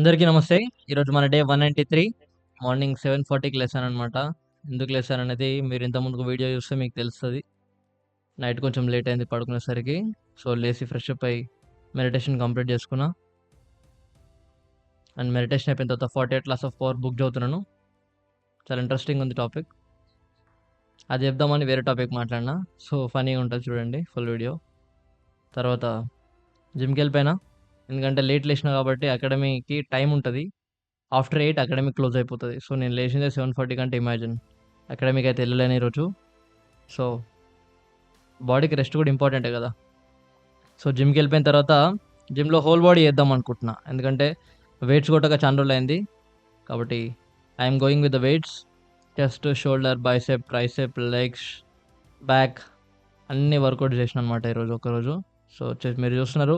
అందరికీ నమస్తే. ఈరోజు మన డే 193 మార్నింగ్ 7:40కి లేసాననమాట. ఎందుకు లేసాననేది మీరు ఇంతకుముందుకు వీడియో చూస్తే మీకు తెలుస్తది. నైట్ కొంచెం లేట్ అయింది పడుకునేసరికి. సో, లేసి ఫ్రెష్ అప్ అయ్యి మెడిటేషన్ కంప్లీట్ చేసుకున్నా. అండ్ మెడిటేషన్ అయిపోయిన తర్వాత 48 లాస్ ఆఫ్ పవర్ బుక్ చదువుతున్నాను. చాలా ఇంట్రెస్టింగ్ ఉంది టాపిక్. అది చెప్దామని వేరే టాపిక్ మాట్లాడినా. సో, ఫన్నీగా ఉంటది చూడండి ఫుల్ వీడియో. తర్వాత జిమ్‌కెళ్ళిపోయినా. ఎందుకంటే లేట్ లేసినా కాబట్టి అకాడమీకి టైం ఉంటది. ఆఫ్టర్ 8 అకాడమీ క్లోజ్ అయిపోతది. సో, నేను లేచిందే 7:40 కంటే ఇమాజిన్. అకాడమీకి అయితే ఎళ్ళలేను ఈరోజు. సో, బాడీకి రెస్ట్ కూడా ఇంపార్టెంటే కదా! సో, జిమ్‌కెళ్ళిపోయిన తర్వాత జిమ్‌లో హోల్ బాడీ చేద్దాం అనుకుంటున్నా. ఎందుకంటే వెయిట్స్ కొట్టక చానా రోజులయింది. కాబట్టి I am going with the weights. Chest, shoulder, bicep, tricep, legs, back అన్నీ వర్కౌట్ చేసినాననమాట ఈరోజు ఒక్కరోజు. సో, మీరు చూస్తున్నారు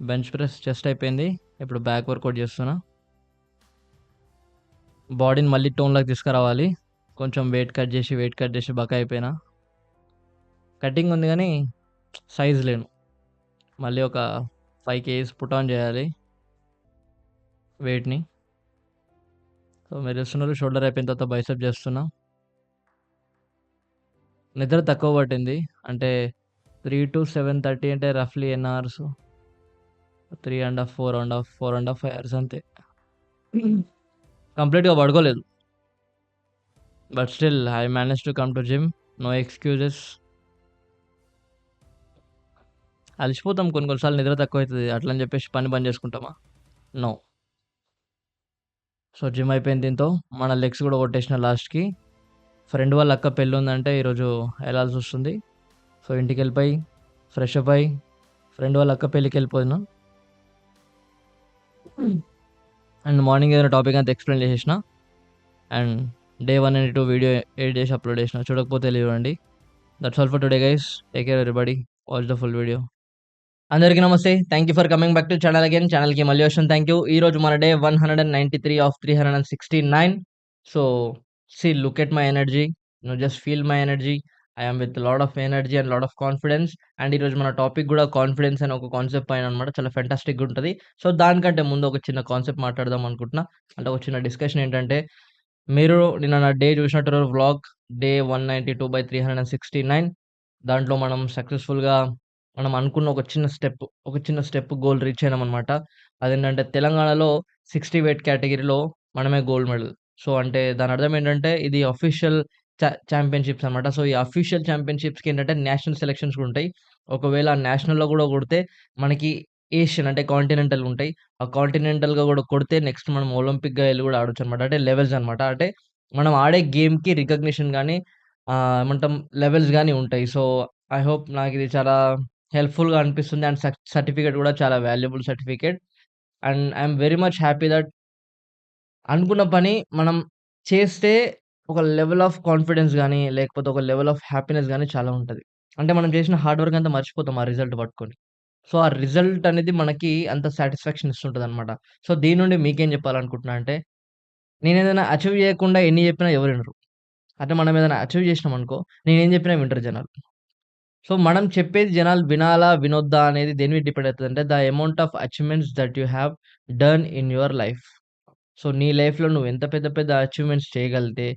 బెంచ్ ప్రెస్ చెస్ట్ అయిపోయింది. ఇప్పుడు బ్యాక్ వర్కౌట్ చేస్తున్నా. బాడీని మళ్ళీ టోన్‌లోకి తీసుకురావాలి. కొంచెం వెయిట్ కట్ చేసి బక్క అయిపోయినా. కటింగ్ ఉంది గానీ సైజ్ లేను. మళ్ళీ ఒక 5 కేజీస్ పుట్ ఆన్ చేయాలి వెయిట్‌ని. సో, మీరు చూస్తున్నారు షోల్డర్ అయిపోయిన తర్వాత బైసెప్ చేస్తున్నా. నిద్ర తక్కువ పట్టింది. అంటే 3-7:30 అంటే రఫ్‌లీ ఎన్ని అవర్స్? 3 ½ 4 ½ 5 అవర్స్ అంతే. కంప్లీట్‌గా పడుకోలేదు. But still I managed to come to gym. No excuses. అలసిపోతాం కొన్ని కొన్ని సార్లు నిద్ర తక్కువైతది. అట్లని చెప్పేసి పని బంద్ చేసుకుంటామా? నో. సో, జిమ్ అయిపోయింది దీంతో. మన లెగ్స్ కూడా కొట్టేసిన లాస్ట్‌కి. ఫ్రెండ్ వాళ్ళ అక్క పెళ్ళుందంటే ఈరోజు ఎళ్ళాల్సొస్తుంది. సో, ఇంటికెళ్ళిపోయి ఫ్రెష్ అప్ అయ్యి ఫ్రెండ్ వాళ్ళ అక్క పెళ్ళికెళ్ళిపోయినా. అండ్ మార్నింగ్ ఏదైనా టాపిక్ అంతా ఎక్స్‌ప్లెయిన్ చేసేసిన. అండ్ డే 192 వీడియో ఎడిట్ చేసి అప్‌లోడ్ చేసిన. చూడకపోతే ఎళ్లి చూడండి. That's all for today guys. Take care everybody. Watch the full video. అందరికీ నమస్తే. Thank you for coming back to channel again. ఛానల్‌కి మళ్ళీ వచ్చాను. Thank you. ఈరోజు మన day 193 of 369. So, look at my energy. Just feel my energy. I am with lot of energy and lot of confidence. And ఈరోజు మన topic గూడా confidence అనే ఒక కాన్సెప్ట్ పైన అనమాట. చాలా ఫెంటాస్టిక్‌గా ఉంటది. సో, దానికంటే ముందు ఒక చిన్న కాన్సెప్ట్ మాట్లాడదాం అనుకుంటున్నా. అంటే ఒక చిన్న డిస్కషన్ ఏంటంటే, మీరు నిన్న నా డే చూసినట్టున్నారు వ్లాగ్ డే 192/369. దాంట్లో మనం సక్సెస్‌ఫుల్‌గా మనం అనుకున్న ఒక చిన్న స్టెప్ గోల్ రీచ్ అయినామనమాట. అదేంటంటే తెలంగాణలో 60 వెయిట్ కేటగిరీలో మనమే గోల్డ్ మెడల్. సో, అంటే దాని అర్థం ఏంటంటే ఇది అఫీషియల్ చాంపియన్‌షిప్స్ అనమాట. సో, ఈ అఫీషియల్ చాంపియన్‌షిప్స్‌కి ఏంటంటే నేషనల్ సెలక్షన్స్ కూడా ఉంటాయి. ఒకవేళ నేషనల్‌లో కూడా కొడితే మనకి ఏషియన్ అంటే కాంటినెంటల్ ఉంటాయి. ఆ కాంటినెంటల్‌గా కూడా కొడితే నెక్స్ట్ మనం ఒలింపిక్‌గా ఎళ్లి కూడా ఆడొచ్చనమాట. అంటే లెవెల్స్ అనమాట. అంటే మనం ఆడే గేమ్‌కి రికగ్నిషన్ గాని ఏమంటాం లెవెల్స్ గాని ఉంటాయి. సో, ఐ హోప్ నాకిది చాలా హెల్ప్‌ఫుల్‌గా అనిపిస్తుంది. అండ్ సర్టిఫికేట్ కూడా చాలా valuable certificate. And I am very much happy that అనుకున్న పని మనం చేస్తే ఒక లెవెల్ ఆఫ్ కాన్ఫిడెన్స్ గాని, లేకపోతే ఒక లెవెల్ ఆఫ్ హ్యాపీనెస్ గాని చాలా ఉంటది. అంటే మనం చేసిన హార్డ్ వర్క్ అంతా మర్చిపోతాం ఆ రిజల్ట్ పట్టుకొని. సో, ఆ రిజల్ట్ అనేది మనకి అంత సాటిస్ఫాక్షన్ ఇస్తుంటదనమాట. సో, దీని నుండి మీకేం చెప్పాలనుకుంటున్నా అంటే, నేనేదైనా అచీవ్ చేయకుండా ఎన్ని చెప్పినా ఎవరు వినరు. అంటే మనం ఏదైనా అచీవ్ చేసినామనుకో, నేనేం చెప్పినా వింటరు జనాలు. సో, మనం చెప్పేది జనాలు వినాలా? వినొద్దా? అనేది దేని మీద డిపెండ్ అయితదంటే, the amount of achievements that you have done in your life. So, నీ లైఫ్‌లో నువ్వు ఎంత పెద్ద పెద్ద అచీవ్‌మెంట్స్ చేయగలిగితే,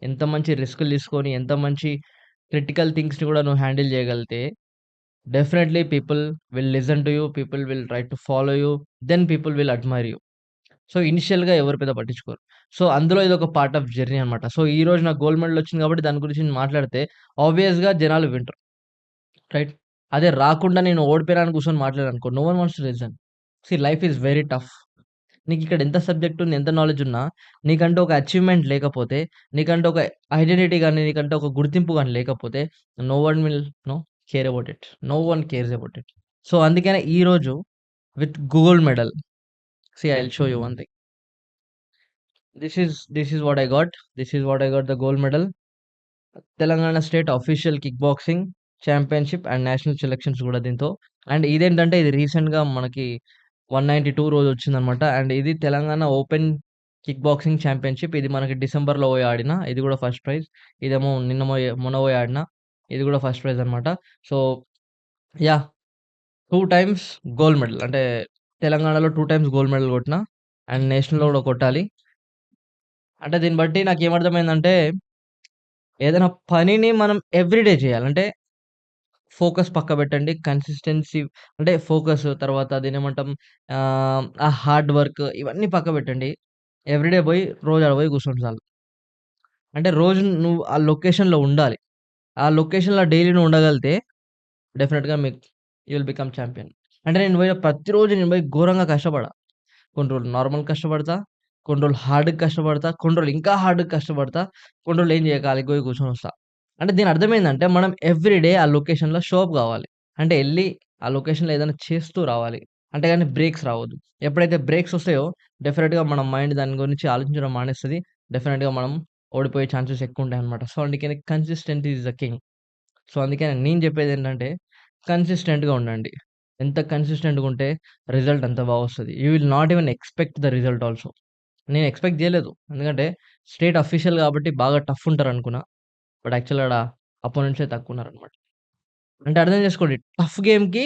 ఎంత మంచి రిస్కులు తీసుకొని, ఎంత మంచి క్రిటికల్ థింగ్స్‌ని కూడా నువ్వు హ్యాండిల్ చేయగలిగితే, definitely people will listen to you. People will try to follow you. Then people will admire you. So, ఇనిషియల్‌గా ఎవరు పెద్ద పట్టించుకోరు. సో, అందులో ఇదొక పార్ట్ ఆఫ్ జర్నీ అన్నమాట. సో, ఈరోజు నాకు గోల్డ్ మెడల్ వచ్చింది కాబట్టి దాని గురించి నేను మాట్లాడితే ఆబ్వియస్‌గా జనాలు వింటరు. రైట్. అదే రాకుండా నేను ఓడిపోయాను అని కూర్చొని మాట్లాడాననుకో, no one wants to listen. Life is very tough. నీకిక్కడ ఎంత సబ్జెక్ట్ ఉంది, ఎంత నాలెడ్జ్ ఉన్నా, నీకంటూ ఒక అచీవ్‌మెంట్ లేకపోతే, నీకంటూ ఒక ఐడెంటిటీ గాని, నీకంటూ ఒక గుర్తింపు గాని లేకపోతే, no one will no care about it. No one cares about it. So, అందుకనే ఈరోజు with gold medal I will show you one thing. This is what I got. This is what I got the gold medal. Telangana state official kick boxing championship and national selections గూడా దీంతో. And ఇదేంటంటే ఇది రీసెంట్‌గా మనకి 192 రోజు వచ్చిందనమాట. And ఇది Telangana open kick boxing championship. ఇది మనకి డిసెంబర్‌లో పోయి ఆడిన. ఇది గూడా ఫస్ట్ ప్రైజ్. ఇదేమో మొన్న పోయి ఆడిన. ఇది గూడా ఫస్ట్ ప్రైజ్ అనమాట. So, yeah! 2 times gold medal. అంటే తెలంగాణలో 2 టైమ్స్ గోల్డ్ మెడల్ కొట్టిన. అండ్ నేషనల్‌లో గూడా కొట్టాలి. అంటే దీన్ని బట్టి నాకేమర్థమైందంటే, ఏదైనా పనిని మనం ఎవ్రీడే చేయాలి. అంటే ఫోకస్ పక్కబెట్టండి. కన్సిస్టెన్సీ అంటే ఫోకస్ తర్వాత దీన్నేమంటాం ఆ హార్డ్ వర్క్ ఇవన్నీ పక్కబెట్టండి. ఎవ్రీడే బోయి రోజు ఆడ బోయి కూర్చోండి చాలు. అంటే రోజు నువ్వు ఆ లొకేషన్‌లో ఉండాలి. ఆ లొకేషన్‌లో డైలీ నువ్వు ఉండగలిగితే డెఫినిట్‌గా యూ విల్ బికమ్ చాంపియన్. అంటే నేను బోయి ప్రతిరోజు నేను బోయి ఘోరంగా కష్టపడా. కొన్ని రోజులు నార్మల్ కష్టపడతా. కొన్ని రోజులు హార్డ్‌గా కష్టపడతా. కొన్ని రోజులు ఇంకా హార్డ్‌గా కష్టపడతా. కొన్ని రోజులు ఏం జేయ ఖాళీగా పోయి కూర్చొనొస్తా. అంటే దీని అర్థం ఏందంటే మనం ఎవ్రీడే ఆ లొకేషన్‌లో షో అప్ గావాలి. అంటే ఎళ్లి ఆ లొకేషన్‌లో ఏదైనా చేస్తూ రావాలి. అంతేగాని బ్రేక్స్ రావద్దు. ఎప్పుడైతే బ్రేక్స్ వస్తాయో డెఫినిట్‌గా మన మైండ్ దాని గురించి ఆలోచించడం మానేస్తది. డెఫినిట్‌గా మనం ఓడిపోయే ఛాన్సెస్ ఎక్కువుంటాయన్నమాట. సో, అందుకని consistent is the king. So, అందుకని నేను జెప్పేదేంటంటే కన్సిస్టెంట్‌గా ఉండండి. ఎంత కన్సిస్టెంట్‌గా ఉంటే రిజల్ట్ అంత బాగొస్తది. You will not even expect the result also. నేను ఎక్స్‌పెక్ట్ జేయలేదు. ఎందుకంటే స్టేట్ అఫీషియల్ గాబట్టి బాగా టఫ్ ఉంటారనుకున్నా. బట్ యాక్చువల్‌గా ఆడ అపోనెంట్సే తక్కువున్నారనమాట. అంటే అర్థం జేసుకోండి. టఫ్ గేమ్‌కి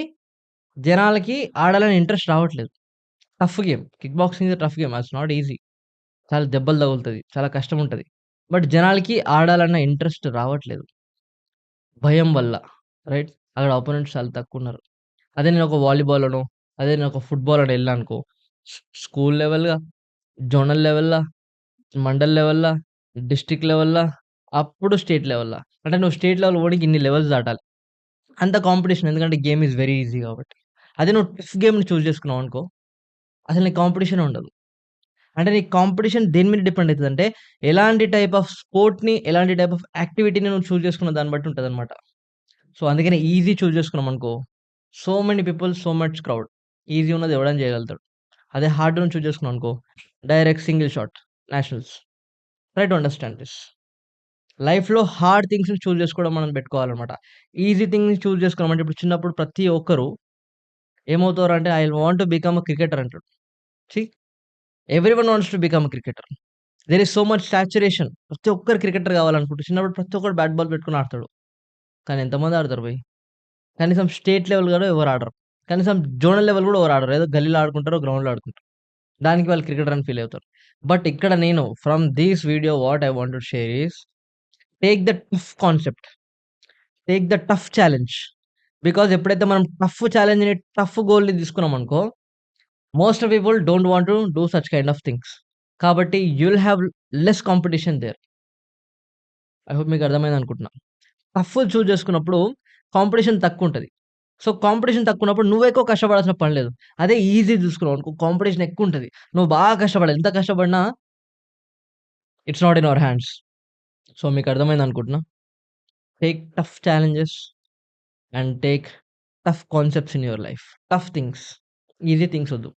జనాలకి ఆడాలని ఇంట్రెస్ట్ రావట్లేదు. Tough game. Kick boxing is a tough game. It's not easy. చాలా దెబ్బలు తగులుతది. చాలా కష్టముంటది. బట్ జనాలకి ఆడాలన్న ఇంట్రెస్ట్ రావట్లేదు. భయం వల్ల. రైట్? అక్కడ అపోనెంట్స్ చాలా తక్కువున్నారు. అదే నేనొక వాలీబాలోనో, అదే నేనొక ఫుట్‌బాలోనో ఎళ్ళాననుకో స్కూల్ లెవెల్‌గా, జోనల్ లెవెల్‌లా, మండల్ లెవెల్‌లా, డిస్ట్రిక్ట్ లెవెల్‌లా, అప్పుడు స్టేట్ లెవెల్‌లా. అంటే నువ్వు స్టేట్ లెవెల్ పోనీకి ఇన్ని లెవెల్స్ దాటాలి. అంత కాంపిటీషన్ ఎందుకంటే గేమ్ ఈస్ వెరీ ఈజీ కాబట్టి. అదే నువ్వు టఫ్ గేమ్‌ని చూజ్ చేసుకున్నావనుకో, అసలు నీకు కాంపిటీషనే ఉండదు. అంటే నీకు కాంపిటీషన్ దేని మీద డిపెండ్ అయితదంటే, ఎలాంటి టైప్ ఆఫ్ స్పోర్ట్‌ని, ఎలాంటి టైప్ ఆఫ్ యాక్టివిటీని నువ్వు చూజ్ చేసుకున్న దాన్ని బట్టి ఉంటదనమాట. సో, అందుకనే ఈజీ చూజ్ చేసుకున్నామనుకో, so many people, so much crowd. Easy ఉన్నది ఎవడైనా చేయగలుగుతాడు. అదే హార్డ్‌ని చూజ్ చేసుకున్నామనుకో, direct single shot nationals. Try to understand this. లైఫ్‌లో హార్డ్ థింగ్స్‌ని చూజ్ చేసుకోవడం మనం పెట్టుకోవాలనమాట. ఈజీ థింగ్‌ని చూజ్ చేసుకున్నామంటే ఇప్పుడు చిన్నప్పుడు ప్రతి ఒక్కరు ఏమవుతారంటే I want to become a cricketer అంటాడు. See everyone wants to become a cricketer. There is so much saturation. ప్రతి ఒక్కరు క్రికెటర్ కావాలనుకుంటారు. చిన్నప్పుడు ప్రతి ఒక్కడు బ్యాట్ బాల్ పెట్టుకొని ఆడతాడు. కానీ ఎంతమంది ఆడతారు భయ్? కనీసం స్టేట్ లెవెల్ కూడా ఎవరు ఆడరు. కనీసం జోనల్ లెవెల్ కూడా ఎవరు ఆడరు. ఏదో గల్లీలో ఆడుకుంటారు, గ్రౌండ్‌లో ఆడుకుంటారు. దానికి వాళ్ళు క్రికెటర్ అని ఫీల్ అవుతారు. బట్ ఇక్కడ నేను from this video what I want to share is take the tough concept. Take the tough challenge. Because ఎప్పుడైతే మనం టఫ్ ఛాలెంజ్‌ని, టఫ్ గోల్‌ని తీసుకున్నామనుకో, most of people don't want to do such kind of things. కాబట్టి you will have less competition there. I hope మీకు అర్థమైందనుకుంటున్నా. Tough choose చేసుకున్నప్పుడు competition తక్కువుంటది. సో, కాంపిటీషన్ తక్కువున్నప్పుడు నువ్వెక్కువ కష్టపడాల్సిన పని లేదు. అదే ఈజీ తీసుకున్నావనుకో కాంపిటీషన్ ఎక్కువుంటది. నువ్వు బాగా కష్టపడాలి. ఎంత కష్టపడినా it's not in our hands. So, మీకు అర్థమైందనుకుంటున్నా. Take tough challenges and take tough concepts in your life. Tough things. Easy things ఒద్దు.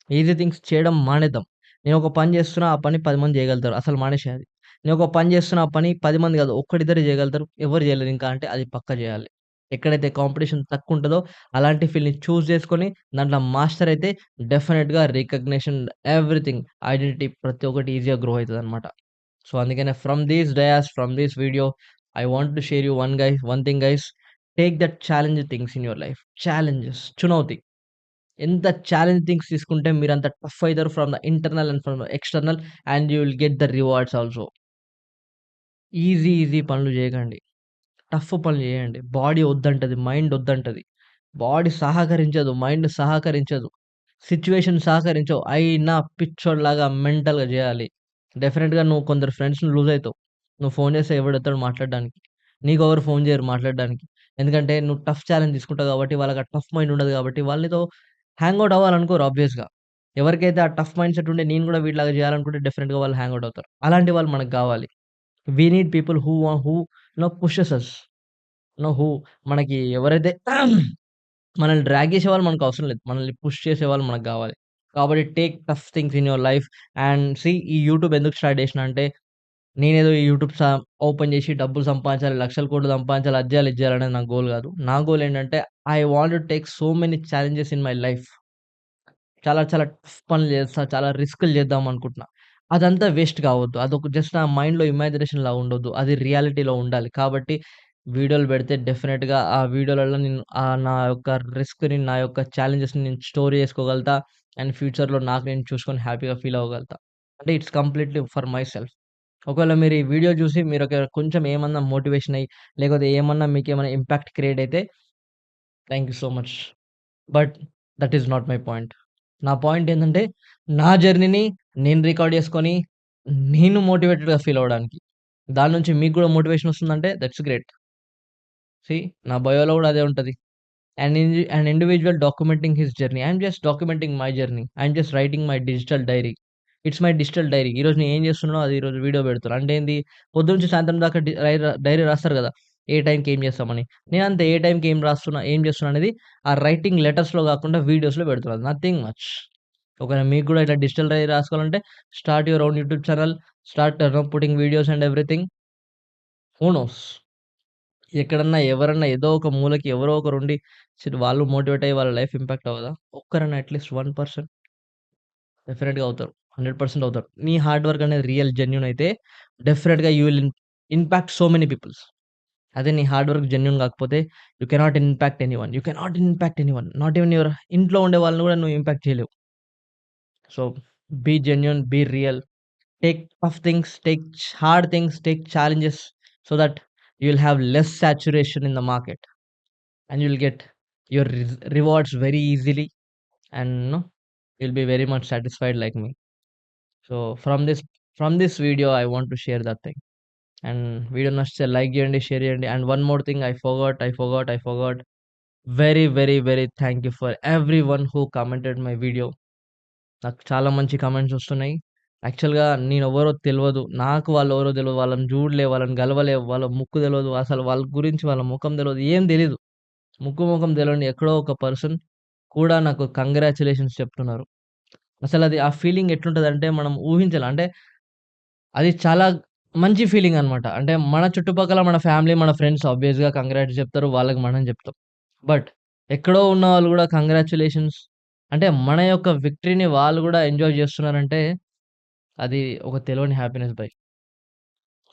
ఈజీ థింగ్స్ చేయడం మానేద్దాం. నేనొక పని చేస్తున్నా, ఆ పని 10 మంది చేయగలుగుతారు. అసలు మానేసేయాలి. నేనొక పని చేస్తున్నా, ఆ పని 10 మంది కాదు, ఒక్కడిద్దరే చేయగలుగుతారు. ఎవరు చేయలేరింకా అంటే అది పక్కా చేయాలి. ఎక్కడైతే కాంపిటీషన్ తక్కువుంటదో అలాంటి ఫీల్డ్‌ని చూజ్ చేసుకొని దాంట్లో మాస్టర్ అయితే డెఫినిట్‌గా రికగ్నిషన్ ఎవ్రీథింగ్ ఐడెంటిటీ ప్రతి ఒక్కటి ఈజీగా గ్రో అయితదనమాట. సో, అందుకనే from this dais, from this video I want to share you one thing guys. Take that challenge things in your life. Challenges, చునౌతి. ఎంత ఛాలెంజ్ థింగ్స్ తీసుకుంటే మీరంత టఫ్ అయితారు from the internal and from the external and you will get the rewards also. Easy పనులు చేయకండి. Tough పనులు చేయండి. Body వద్దంటది. మైండ్ వద్దంటది. బాడీ సహకరించదు. మైండ్ సహకరించదు. సిట్యుయేషన్ సహకరించవు. అయినా పిచ్చోడిలాగా మెంటల్‌గా జేయాలి. డెఫినిట్‌గా నువ్వు కొందరు ఫ్రెండ్స్‌ని లూజ్ అయితావు. నువ్వు ఫోన్ చేస్తే ఎవడెత్తాడు మాట్లాడడానికి. నీకెవరు ఫోన్ చేయరు మాట్లాడడానికి. ఎందుకంటే నువ్వు టఫ్ ఛాలెంజ్ తీసుకుంటావు కాబట్టి వాళ్ళకి ఆ టఫ్ మైండ్ ఉండదు కాబట్టి వాళ్ళు నీతో హ్యాంగ్ ఔట్ అవ్వాలనుకోరు ఆబ్వియస్‌గా. ఎవరికైతే ఆ టఫ్ మైండ్ సెట్ ఉండి నేను కూడా వీడిలాగా చేయాలనుకుంటే డెఫినిట్‌గా వాళ్ళు హ్యాంగ్ ఔట్ అవుతారు. అలాంటి వాళ్ళు మనకు గావాలి. We need people who pushes us. Who మనకి ఎవరైతే మనల్ని డ్రాగ్ చేసేవాళ్ళు మనకవసరం లేదు. మనల్ని పుష్ చేసేవాళ్ళు మనకు గావాలి. కాబట్టి take tough things in your life and ఈ యూట్యూబ్ ఎందుకు స్టార్ట్ చేసినా అంటే, నేనేదో ఈ యూట్యూబ్ ఓపెన్ చేసి డబ్బులు సంపాదించాలి, లక్షల కోట్లు సంపాదించాలి, అది జేయాలి, ఇది జేయాలనేది నా గోల్ గాదు. నా గోల్ ఏంటంటే, I want to take so many challenges in my life. చాలా టఫ్ పనులు చేస్తా, చాలా రిస్కులు చేద్దాం అనుకుంటున్నా. అదంతా వేస్ట్ కావద్దు. అదొక జస్ట్ నా మైండ్‌లో ఇమాజినేషన్‌లా ఉండొద్దు. అది రియాలిటీలో ఉండాలి. కాబట్టి వీడియోలు పెడితే డెఫినిట్‌గా ఆ వీడియోలలో నేను నా యొక్క రిస్క్‌ని, నా యొక్క ఛాలెంజెస్‌ని నేను స్టోర్ చేసుకోగలుగుతా. అండ్ ఫ్యూచర్‌లో నాకు నేను చూసుకొని హ్యాపీగా ఫీల్ అవ్వగలుగుతా. అంటే it's completely for my self. ఒకవేళ మీరు ఈ వీడియో చూసి మీరు కొంచెం ఏమన్నా మోటివేషన్ అయ్యి, లేకపోతే ఏమన్నా మీకేమైనా ఇంపాక్ట్ క్రియేట్ అయితే thank you so much. But that is not my point. నా పాయింట్ ఏందంటే, నా జర్నీని నేను రికార్డ్ చేసుకొని, నేను మోటివేటెడ్‌గా ఫీల్ అవ్వడానికి. దాని నుంచి మీకు గూడా మోటివేషన్ వస్తుందంటే దట్స్ గ్రేట్. సీ నా బయోలో గూడా అదే ఉంటది. An individual documenting his journey. I'm just documenting my journey. I'm just writing my digital diary. It's my digital diary. ఈరోజు నేను ఏం చేస్తున్నానో అది ఈరోజు వీడియో పెడుతున్నా. అంటే ఏంది పొద్దున్నుంచి సాయంత్రం దాకా డైరీ రాస్తారు గదా! ఏ టైంకి ఏం చేస్తామని. నేనంతే ఏ టైంకి ఏం రాస్తున్నా, ఏం చేస్తున్నా అనేది ఆ రైటింగ్ లెటర్స్‌లో గాకుండా వీడియోస్‌లో పెడుతున్నా. Nothing much. ఒకవేళ మీకు గూడా ఇట్లా డిజిటల్ డైరీ రాసుకోవాలంటే start your own YouTube channel. Start putting videos and everything. Who knows? ఎక్కడన్నా ఎవరన్నా ఏదో ఒక మూలకి ఎవరో ఒకరుండి వాళ్ళు మోటివేట్ అయ్యి వాళ్ళ లైఫ్ ఇంపాక్ట్ అవ్వదా? ఒక్కరన్నా అట్‌లీస్ట్ 1% డెఫినిట్‌గా అవుతారు. 100% అవుతారు. నీ హార్డ్ వర్క్ అనేది రియల్ జెన్యూన్ అయితే డెఫినిట్‌గా you will impact so many peoples. అదే నీ హార్డ్ వర్క్ జెన్యూన్ కాకపోతే you cannot impact anyone. You cannot impact anyone. Not even your ఇంట్లో ఉండే వాళ్ళని కూడా నువ్వు ఇంపాక్ట్ చేయలేవు. So be genuine, be real. Take tough things, take hard things, take challenges so that you will have less saturation in the market. And you'll get your rewards very easily, and no, you'll be very much satisfied like me. So from this video I want to share that thing. And video nashite like cheyandi, share cheyandi. And one more thing I forgot. Very very very thank you for everyone who commented my video. నాకు చాలా మంచి comments వస్తున్నాయి. యాక్చువల్‌గా నేనెవరో తెలవదు. నాకు వాళ్ళెవరో తెలవదు. వాళ్ళని చూడలే, వాళ్ళని గలవలే, వాళ్ళ ముక్కు తెలవదు. అసలు వాళ్ళ గురించి వాళ్ళ ముఖం తెలవదు. ఏం తెలీదు. ముక్కు ముఖం తెలవని ఎక్కడో ఒక పర్సన్ కూడా నాకు కంగ్రాచ్యులేషన్స్ చెప్తున్నారు. అసలది ఆ ఫీలింగ్ ఎట్లుంటదంటే మనం ఊహించలేం. అంటే అది చాలా మంచి ఫీలింగ్ అన్నమాట. అంటే మన చుట్టుపక్కల మన ఫ్యామిలీ, మన ఫ్రెండ్స్ ఆబ్వియస్‌గా కంగ్రాట్స్ చెప్తారు. వాళ్ళకి మనం చెప్తాం. బట్ ఎక్కడో ఉన్నవాళ్ళు గూడా కంగ్రాచ్యులేషన్స్ అంటే మన యొక్క విక్టరీని వాళ్ళు గూడా ఎంజాయ్ చేస్తున్నారంటే అది ఒక తెలవని హ్యాపీనెస్ బై.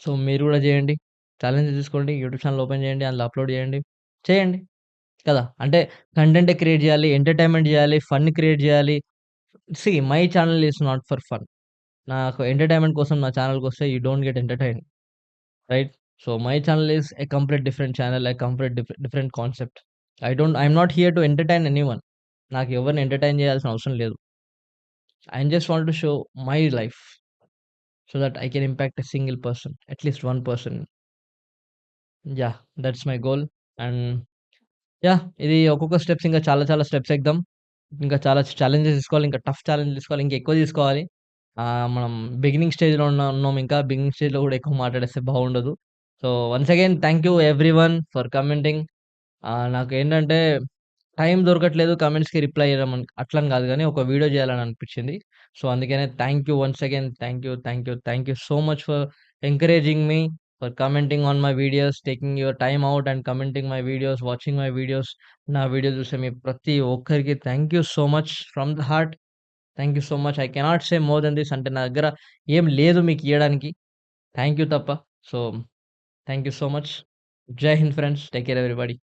సో మీరు గూడా చేయండి. ఛాలెంజ్ తీసుకోండి. యూట్యూబ్ ఛానెల్ ఓపెన్ చేయండి. అందులో అప్‌లోడ్ చేయండి. చేయండి. కదా! అంటే కంటెంటే క్రియేట్ జేయాలి, ఎంటర్‌టైన్‌మెంట్ జేయాలి, ఫన్ క్రియేట్ జేయాలి. My channel is not for fun. నాకు ఎంటర్‌టైన్‌మెంట్ కోసం నా ఛానెల్‌కొస్తే you don't get entertained. Right? So, my channel is a complete different channel. A complete different concept. I'm not here to entertain anyone. నాకు ఎవరిని entertain జేయాల్సిన అవసరం లేదు. I just want to show my life so that I can impact a single person. At least one person. Yeah! That's my goal. And ఇది ఒక్కొక్క steps ఇంకా చాలా చాలా స్టెప్స్ ఎక్దాం. ఇంకా చాలా ఛాలెంజెస్ తీసుకోవాలి. ఇంకా టఫ్ ఛాలెంజ్ తీసుకోవాలి. ఇంకా ఎక్కువ తీసుకోవాలి. మనం బిగినింగ్ స్టేజ్‌లో ఉన్నాం ఇంకా. బిగినింగ్ స్టేజ్‌లో కూడా ఎక్కువ మాట్లాడేస్తే బాగుండదు. So, once again thank you everyone for commenting. నాకేంటంటే టైం దొరకట్లేదు కామెంట్స్‌కి రిప్లై ఇయ్యడం అట్లని కాదు గానీ, ఒక వీడియో చేయాలని అనిపించింది. సో, అందుకనే thank you once again. Thank you so much for encouraging me, for commenting on my videos, taking your time out and commenting my videos, watching my videos. నా వీడియో చూసే మీ ప్రతి ఒక్కరికి thank you so much from the heart. Thank you so much. I cannot say more than this. అంటే నా దగ్గర ఏం లేదు మీకియ్యడానికి. Thank you తప్ప. So, thank you so much. జై Hind friends. Take care everybody.